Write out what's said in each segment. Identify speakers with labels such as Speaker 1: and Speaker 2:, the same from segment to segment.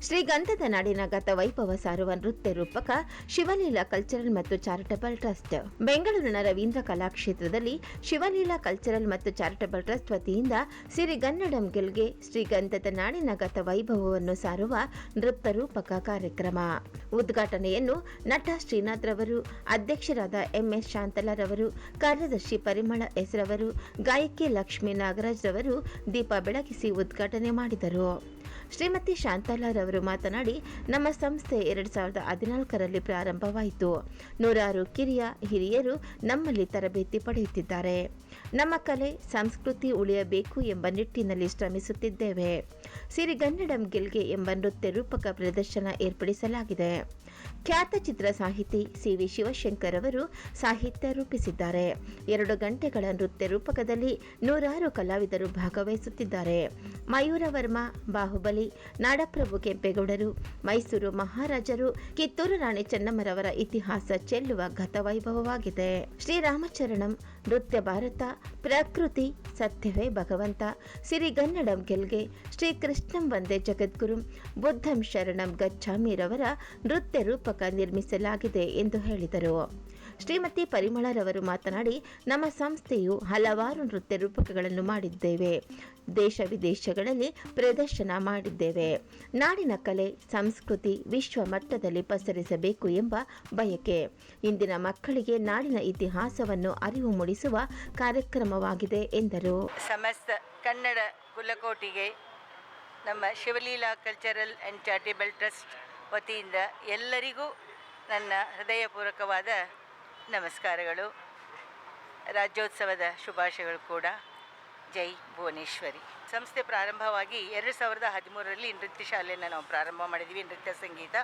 Speaker 1: ಶ್ರೀಗಂಧದ ನಾಡಿನ ಗತ ವೈಭವ ಸಾರುವ ನೃತ್ಯ ರೂಪಕ ಶಿವಲೀಲಾ ಕಲ್ಚರಲ್ ಮತ್ತು ಚಾರಿಟಬಲ್ ಟ್ರಸ್ಟ್ ಬೆಂಗಳೂರಿನ ರವೀಂದ್ರ ಕಲಾಕ್ಷೇತ್ರದಲ್ಲಿ ಶಿವಲೀಲಾ ಕಲ್ಚರಲ್ ಮತ್ತು ಚಾರಿಟಬಲ್ ಟ್ರಸ್ಟ್ ವತಿಯಿಂದ ಸಿರಿಗನ್ನಡಂ ಗೆಲ್ಗೆ ಶ್ರೀಗಂಧದ ನಾಡಿನ ಗತ ವೈಭವವನ್ನು ಸಾರುವ ನೃತ್ಯ ರೂಪಕ ಕಾರ್ಯಕ್ರಮ ಉದ್ಘಾಟನೆಯನ್ನು ನಟ ಶ್ರೀನಾಥ್ ರವರು, ಅಧ್ಯಕ್ಷರಾದ ಎಂಎಸ್ ಶಾಂತಲಾರವರು, ಕಾರ್ಯದರ್ಶಿ ಪರಿಮಳ ಎಸ್ ರವರು, ಗಾಯಕಿ ಲಕ್ಷ್ಮೀ ನಾಗರಾಜ್ ರವರು ದೀಪ ಬೆಳಗಿಸಿ ಉದ್ಘಾಟನೆ ಮಾಡಿದರು. ಶ್ರೀಮತಿ ಶಾಂತಲಾರವರು ಮಾತನಾಡಿ, ನಮ್ಮ ಸಂಸ್ಥೆ 2014ರಲ್ಲಿ ಪ್ರಾರಂಭವಾಯಿತು. 100 ಕಿರಿಯ ಹಿರಿಯರು ನಮ್ಮಲ್ಲಿ ತರಬೇತಿ ಪಡೆಯುತ್ತಿದ್ದಾರೆ. ನಮ್ಮ ಕಲೆ ಸಂಸ್ಕೃತಿ ಉಳಿಯಬೇಕು ಎಂಬ ನಿಟ್ಟಿನಲ್ಲಿ ಶ್ರಮಿಸುತ್ತಿದ್ದೇವೆ. ಸಿರಿಗನ್ನಡಂ ಗೆಲ್ಗೆ ಎಂಬ ನೃತ್ಯ ರೂಪಕ ಪ್ರದರ್ಶನ ಏರ್ಪಡಿಸಲಾಗಿದೆ. ಖ್ಯಾತ ಚಿತ್ರ ಸಾಹಿತಿ ಸಿ.ವಿ. ಶಿವಶಂಕರ್ ಅವರು ಸಾಹಿತ್ಯ ರೂಪಿಸಿದ್ದಾರೆ. 2 ಗಂಟೆಗಳ ನೃತ್ಯ ರೂಪಕದಲ್ಲಿ 100 ಕಲಾವಿದರು ಭಾಗವಹಿಸುತ್ತಿದ್ದಾರೆ. ಮಯೂರ ವರ್ಮ, ಬಾಹುಬಲಿ, ನಾಡಪ್ರಭು ಕೆಂಪೇಗೌಡರು, ಮೈಸೂರು ಮಹಾರಾಜರು, ಕಿತ್ತೂರು ರಾಣಿ ಚೆನ್ನಮ್ಮರವರ ಇತಿಹಾಸ ಚೆಲ್ಲುವ ಗತವೈಭವವಾಗಿದೆ. ಶ್ರೀರಾಮಚರಣಂ, ನೃತ್ಯ ಭಾರತ, ಪ್ರಕೃತಿ, ಸತ್ಯವೇ ಭಗವಂತ, ಸಿರಿಗನ್ನಡಂ ಗೆಲ್ಗೆ, ಶ್ರೀಕೃಷ್ಣಂ ವಂದೇ ಜಗದ್ಗುರು, ಬುದ್ಧಂ ಶರಣಂ ಗಚ್ಚಾಮಿರವರ ನೃತ್ಯ ರೂಪಕ ನಿರ್ಮಿಸಲಾಗಿದೆ ಎಂದು ಹೇಳಿದರು. ಶ್ರೀಮತಿ ಪರಿಮಳರವರು ಮಾತನಾಡಿ, ನಮ್ಮ ಸಂಸ್ಥೆಯು ಹಲವಾರು ನೃತ್ಯ ರೂಪಕಗಳನ್ನು ಮಾಡಿದ್ದೇವೆ. ದೇಶ ವಿದೇಶಗಳಲ್ಲಿ ಪ್ರದರ್ಶನ ಮಾಡಿದ್ದೇವೆ. ನಾಡಿನ ಕಲೆ ಸಂಸ್ಕೃತಿ ವಿಶ್ವ ಮಟ್ಟದಲ್ಲಿ ಪಸರಿಸಬೇಕು ಎಂಬ ಬಯಕೆ. ಇಂದಿನ ಮಕ್ಕಳಿಗೆ ನಾಡಿನ ಇತಿಹಾಸವನ್ನು ಅರಿವು ಮೂಡಿಸುವ ಕಾರ್ಯಕ್ರಮವಾಗಿದೆ ಎಂದರು.
Speaker 2: ಸಮಸ್ತ ಕನ್ನಡ ಕುಲಕೋಟಿಗೆ ನಮ್ಮ Shivaleela cultural and charitable trust ವತಿಯಿಂದ ಎಲ್ಲರಿಗೂ ನನ್ನ ಹೃದಯಪೂರ್ವಕವಾದ ನಮಸ್ಕಾರಗಳು. ರಾಜ್ಯೋತ್ಸವದ ಶುಭಾಶಯಗಳು ಕೂಡ. ಜೈ ಭುವನೇಶ್ವರಿ. ಸಂಸ್ಥೆ ಪ್ರಾರಂಭವಾಗಿ 2013ರಲ್ಲಿ ನೃತ್ಯ ಶಾಲೆಯನ್ನು ನಾವು ಪ್ರಾರಂಭ ಮಾಡಿದ್ವಿ, ನೃತ್ಯ ಸಂಗೀತ.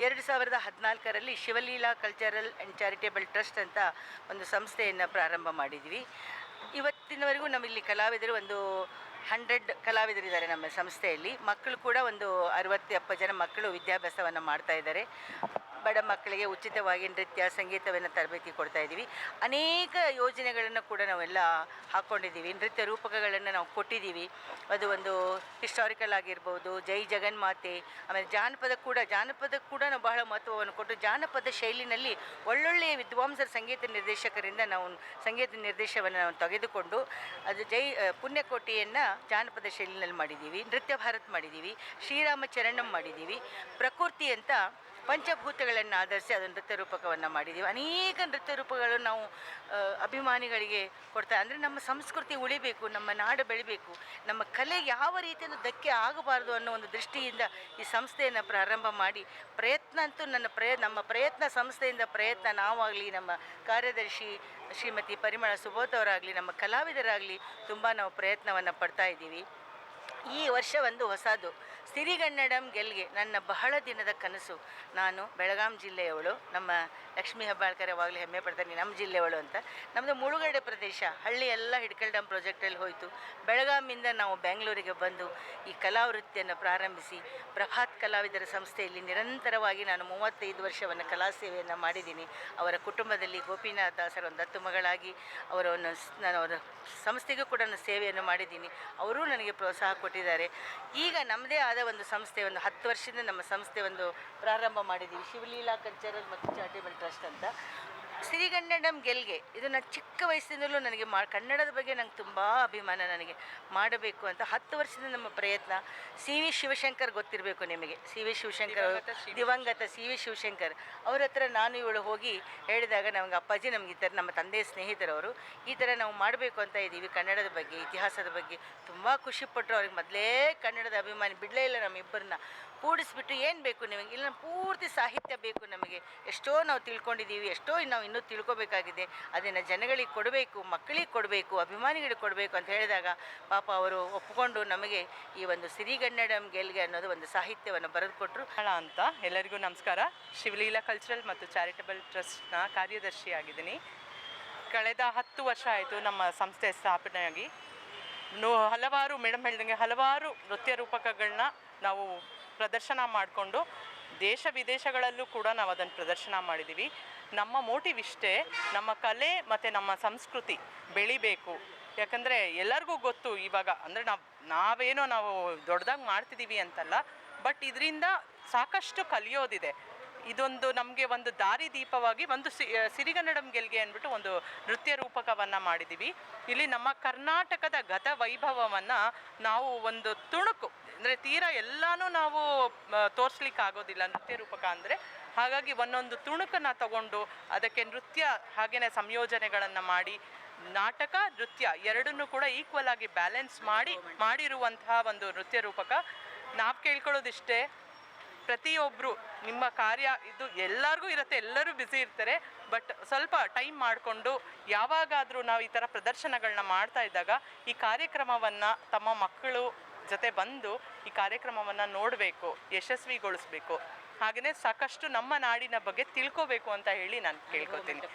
Speaker 2: 2014ರಲ್ಲಿ Shivaleela cultural and charitable trust ಅಂತ ಒಂದು ಸಂಸ್ಥೆಯನ್ನು ಪ್ರಾರಂಭ ಮಾಡಿದ್ವಿ. ಇವತ್ತಿನವರೆಗೂ ನಮ್ಮಲ್ಲಿ ಕಲಾವಿದರು ಒಂದು 100 ಕಲಾವಿದರಿದ್ದಾರೆ ನಮ್ಮ ಸಂಸ್ಥೆಯಲ್ಲಿ. ಮಕ್ಕಳು ಕೂಡ ಒಂದು 60-70 ಜನ ಮಕ್ಕಳು ವಿದ್ಯಾಭ್ಯಾಸವನ್ನು ಮಾಡ್ತಾ ಇದ್ದಾರೆ. ಬಡ ಮಕ್ಕಳಿಗೆ ಉಚಿತವಾಗಿ ನೃತ್ಯ ಸಂಗೀತವನ್ನು ತರಬೇತಿ ಕೊಡ್ತಾ ಇದ್ದೀವಿ. ಅನೇಕ ಯೋಜನೆಗಳನ್ನು ಕೂಡ ನಾವೆಲ್ಲ ಹಾಕ್ಕೊಂಡಿದ್ದೀವಿ. ನೃತ್ಯ ರೂಪಕಗಳನ್ನು ನಾವು ಕೊಟ್ಟಿದ್ದೀವಿ. ಅದು ಒಂದು ಹಿಸ್ಟಾರಿಕಲ್ ಆಗಿರ್ಬೋದು, ಜೈ ಜಗನ್ಮಾತೆ, ಆಮೇಲೆ ಜಾನಪದ ಕೂಡ ನಾವು ಬಹಳ ಮಹತ್ವವನ್ನು ಕೊಟ್ಟು ಜಾನಪದ ಶೈಲಿನಲ್ಲಿ ಒಳ್ಳೊಳ್ಳೆಯ ವಿದ್ವಾಂಸರ ಸಂಗೀತ ನಿರ್ದೇಶಕರಿಂದ ನಾವು ಸಂಗೀತ ನಿರ್ದೇಶನವನ್ನು ನಾವು ತೆಗೆದುಕೊಂಡು ಅದು ಪುಣ್ಯಕೋಟಿಯನ್ನು ಜಾನಪದ ಶೈಲಿನಲ್ಲಿ ಮಾಡಿದ್ದೀವಿ. ನೃತ್ಯ ಭಾರತ್ ಮಾಡಿದ್ದೀವಿ, ಶ್ರೀರಾಮಚರಣಂ ಮಾಡಿದ್ದೀವಿ, ಪ್ರಕೃತಿ ಅಂತ ಪಂಚಭೂತಗಳನ್ನು ಆಧರಿಸಿ ಅದು ನೃತ್ಯ ರೂಪಕವನ್ನು ಮಾಡಿದ್ದೀವಿ. ಅನೇಕ ನೃತ್ಯ ರೂಪಗಳು ನಾವು ಅಭಿಮಾನಿಗಳಿಗೆ ಕೊಡ್ತಾ, ಅಂದರೆ ನಮ್ಮ ಸಂಸ್ಕೃತಿ ಉಳಿಬೇಕು, ನಮ್ಮ ನಾಡು ಬೆಳಿಬೇಕು, ನಮ್ಮ ಕಲೆ ಯಾವ ರೀತಿಯಿಂದ ಧಕ್ಕೆ ಆಗಬಾರ್ದು ಅನ್ನೋ ಒಂದು ದೃಷ್ಟಿಯಿಂದ ಈ ಸಂಸ್ಥೆಯನ್ನು ಪ್ರಾರಂಭ ಮಾಡಿ ಪ್ರಯತ್ನ ಅಂತೂ ನಮ್ಮ ಪ್ರಯತ್ನ ಸಂಸ್ಥೆಯಿಂದ ಪ್ರಯತ್ನ ನಾವಾಗಲಿ, ನಮ್ಮ ಕಾರ್ಯದರ್ಶಿ ಶ್ರೀಮತಿ ಪರಿಮಳ ಸುಬೋಧ್ ಅವರಾಗಲಿ, ನಮ್ಮ ಕಲಾವಿದರಾಗಲಿ ತುಂಬ ನಾವು ಪ್ರಯತ್ನವನ್ನು ಪಡ್ತಾ ಇದ್ದೀವಿ. ಈ ವರ್ಷ ಒಂದು ಹೊಸದು ಸಿರಿಗನ್ನಡಂ ಗೆಲ್ಗೆ ನನ್ನ ಬಹಳ ದಿನದ ಕನಸು. ನಾನು ಬೆಳಗಾಂ ಜಿಲ್ಲೆಯವಳು. ನಮ್ಮ ಲಕ್ಷ್ಮೀ ಹೆಬ್ಬಾಳ್ಕರ್ ಯಾವಾಗಲೂ ಹೆಮ್ಮೆ ಪಡ್ತಾನೆ ನಮ್ಮ ಜಿಲ್ಲೆಯವಳು ಅಂತ. ನಮ್ಮದು ಮುಳುಗಡೆ ಪ್ರದೇಶ, ಹಳ್ಳಿ ಎಲ್ಲ ಹಿಡ್ಕಲ್ ಡ್ಯಾಮ್ ಪ್ರಾಜೆಕ್ಟಲ್ಲಿ ಹೋಯಿತು. ಬೆಳಗಾಮಿಂದ ನಾವು ಬೆಂಗಳೂರಿಗೆ ಬಂದು ಈ ಕಲಾವೃತ್ತಿಯನ್ನು ಪ್ರಾರಂಭಿಸಿ ಪ್ರಭಾತ್ ಕಲಾವಿದರ ಸಂಸ್ಥೆಯಲ್ಲಿ ನಿರಂತರವಾಗಿ ನಾನು 35 ವರ್ಷವನ್ನು ಕಲಾ ಸೇವೆಯನ್ನು ಮಾಡಿದ್ದೀನಿ. ಅವರ ಕುಟುಂಬದಲ್ಲಿ ಗೋಪಿನಾಥ್ ದಾಸರ ಒಂದು ದತ್ತು ಮಗಳಾಗಿ ನಾನು ಅವರ ಸಂಸ್ಥೆಗೂ ಕೂಡ ಸೇವೆಯನ್ನು ಮಾಡಿದ್ದೀನಿ. ಅವರೂ ನನಗೆ ಪ್ರೋತ್ಸಾಹ ಕೊಟ್ಟಿದ್ದಾರೆ. ಈಗ ನಮ್ಮದೇ ಆದ ಒಂದು ಸಂಸ್ಥೆ, ಒಂದು 10 ವರ್ಷದಿಂದ ನಮ್ಮ ಸಂಸ್ಥೆ ಒಂದು ಪ್ರಾರಂಭ ಮಾಡಿದ್ದೀವಿ, ಶಿವಲೀಲಾ ಕಲ್ಚರಲ್ ಮತ್ತು ಚಾರಿಟಬಲ್ ಟ್ರಸ್ಟ್ ಅಂತ. ಸಿರಿಗನ್ನಡಂ ಗೆಲ್ಗೆ ಇದು ನಾನು ಚಿಕ್ಕ ವಯಸ್ಸಿನಲ್ಲೂ ನನಗೆ ಕನ್ನಡದ ಬಗ್ಗೆ ನಂಗೆ ತುಂಬ ಅಭಿಮಾನ, ನನಗೆ ಮಾಡಬೇಕು ಅಂತ 10 ವರ್ಷದಿಂದ ನಮ್ಮ ಪ್ರಯತ್ನ. ಸಿ.ವಿ. ಶಿವಶಂಕರ್ ಗೊತ್ತಿರಬೇಕು ನಿಮಗೆ. ಸಿ.ವಿ. ಶಿವಶಂಕರ್, ದಿವಂಗತ ಸಿ.ವಿ. ಶಿವಶಂಕರ್ ಅವ್ರ ಹತ್ರ ನಾನು ಇವಳು ಹೋಗಿ ಹೇಳಿದಾಗ, ನಮಗೆ ಅಪ್ಪಾಜಿ ನಮ್ಗೆ ಈ ಥರ ನಮ್ಮ ತಂದೆಯ ಸ್ನೇಹಿತರವರು ಈ ಥರ ನಾವು ಮಾಡಬೇಕು ಅಂತ ಇದ್ದೀವಿ, ಕನ್ನಡದ ಬಗ್ಗೆ ಇತಿಹಾಸದ ಬಗ್ಗೆ ತುಂಬ ಖುಷಿಪಟ್ಟರು. ಅವ್ರಿಗೆ ಮೊದಲೇ ಕನ್ನಡದ ಅಭಿಮಾನಿ ಬಿಡಲೇ ಇಲ್ಲ. ನಮ್ಮಿಬ್ಬರನ್ನ ಕೂಡಿಸ್ಬಿಟ್ಟು ಏನು ಬೇಕು ನಿಮಗೆ, ಇಲ್ಲ ಪೂರ್ತಿ ಸಾಹಿತ್ಯ ಬೇಕು ನಮಗೆ, ಎಷ್ಟೋ ನಾವು ತಿಳ್ಕೊಂಡಿದ್ದೀವಿ, ಎಷ್ಟೋ ನಾವು ಇನ್ನೂ ತಿಳ್ಕೊಬೇಕಾಗಿದೆ, ಅದನ್ನು ಜನಗಳಿಗೆ ಕೊಡಬೇಕು, ಮಕ್ಕಳಿಗೆ ಕೊಡಬೇಕು, ಅಭಿಮಾನಿಗಳಿಗೆ ಕೊಡಬೇಕು ಅಂತ ಹೇಳಿದಾಗ ಪಾಪ ಅವರು ಒಪ್ಪಿಕೊಂಡು ನಮಗೆ ಈ ಒಂದು ಸಿರಿಗನ್ನಡಂ ಗೆಲ್ಗೆ ಅನ್ನೋದು ಒಂದು ಸಾಹಿತ್ಯವನ್ನು ಬರೆದುಕೊಟ್ರು
Speaker 3: ಅಂತ. ಎಲ್ಲರಿಗೂ ನಮಸ್ಕಾರ. ಶಿವಲೀಲಾ ಕಲ್ಚರಲ್ ಮತ್ತು ಚಾರಿಟಬಲ್ ಟ್ರಸ್ಟ್ನ ಕಾರ್ಯದರ್ಶಿಯಾಗಿದ್ದೀನಿ. ಕಳೆದ 10 ವರ್ಷ ಆಯಿತು ನಮ್ಮ ಸಂಸ್ಥೆ ಸ್ಥಾಪನೆಯಾಗಿ. ಹಲವಾರು ಮೇಡಮ್ ಹೇಳ್ದಂಗೆ ಹಲವಾರು ನೃತ್ಯ ರೂಪಕಗಳನ್ನ ನಾವು ಪ್ರದರ್ಶನ ಮಾಡಿಕೊಂಡು ದೇಶ ವಿದೇಶಗಳಲ್ಲೂ ಕೂಡ ನಾವು ಅದನ್ನು ಪ್ರದರ್ಶನ ಮಾಡಿದ್ದೀವಿ. ನಮ್ಮ ಮೋಟಿವ್ ಇಷ್ಟೇ, ನಮ್ಮ ಕಲೆ ಮತ್ತು ನಮ್ಮ ಸಂಸ್ಕೃತಿ ಬೆಳಿಬೇಕು. ಯಾಕಂದರೆ ಎಲ್ಲರಿಗೂ ಗೊತ್ತು ಇವಾಗ, ಅಂದರೆ ನಾವು ದೊಡ್ಡದಾಗಿ ಮಾಡ್ತಿದ್ದೀವಿ ಅಂತಲ್ಲ, ಬಟ್ ಇದರಿಂದ ಸಾಕಷ್ಟು ಕಲಿಯೋದಿದೆ. ಇದೊಂದು ನಮಗೆ ಒಂದು ದಾರಿದೀಪವಾಗಿ ಒಂದು ಸಿರಿಗನ್ನಡಂ ಗೆಲ್ಗೆ ಅಂದ್ಬಿಟ್ಟು ಒಂದು ನೃತ್ಯ ರೂಪಕವನ್ನು ಮಾಡಿದ್ದೀವಿ. ಇಲ್ಲಿ ನಮ್ಮ ಕರ್ನಾಟಕದ ಗತ ವೈಭವವನ್ನು ನಾವು ಒಂದು ತುಣುಕು ಅಂದರೆ ತೀರಾ ಎಲ್ಲನೂ ನಾವು ತೋರಿಸ್ಲಿಕ್ಕೆ ಆಗೋದಿಲ್ಲ ನೃತ್ಯ ರೂಪಕ ಅಂದರೆ. ಹಾಗಾಗಿ ಒಂದೊಂದು ತುಣುಕನ್ನು ತಗೊಂಡು ಅದಕ್ಕೆ ನೃತ್ಯ ಹಾಗೆಯೇ ಸಂಯೋಜನೆಗಳನ್ನು ಮಾಡಿ ನಾಟಕ ನೃತ್ಯ ಎರಡನ್ನೂ ಕೂಡ ಈಕ್ವಲ್ ಆಗಿ ಬ್ಯಾಲೆನ್ಸ್ ಮಾಡಿರುವಂತಹ ಒಂದು ನೃತ್ಯ ರೂಪಕ. ನಾವು ಕೇಳ್ಕೊಳ್ಳೋದಿಷ್ಟೇ, ಪ್ರತಿಯೊಬ್ಬರು ನಿಮ್ಮ ಕಾರ್ಯ ಇದು ಎಲ್ಲರಿಗೂ ಇರುತ್ತೆ, ಎಲ್ಲರೂ ಬ್ಯುಸಿ ಇರ್ತಾರೆ, ಬಟ್ ಸ್ವಲ್ಪ ಟೈಮ್ ಮಾಡಿಕೊಂಡು ಯಾವಾಗಾದರೂ ನಾವು ಈ ಥರ ಪ್ರದರ್ಶನಗಳನ್ನ ಮಾಡ್ತಾ ಇದ್ದಾಗ ಈ ಕಾರ್ಯಕ್ರಮವನ್ನು ತಮ್ಮ ಮಕ್ಕಳು ಜೊತೆ ಬಂದು ಈ ಕಾರ್ಯಕ್ರಮವನ್ನು ನೋಡಬೇಕು, ಯಶಸ್ವಿಗೊಳಿಸ್ಬೇಕು, ಹಾಗೆಯೇ ಸಾಕಷ್ಟು ನಮ್ಮ ನಾಡಿನ ಬಗ್ಗೆ ತಿಳ್ಕೋಬೇಕು ಅಂತ ಹೇಳಿ ನಾನು ಕೇಳ್ಕೊತೀನಿ.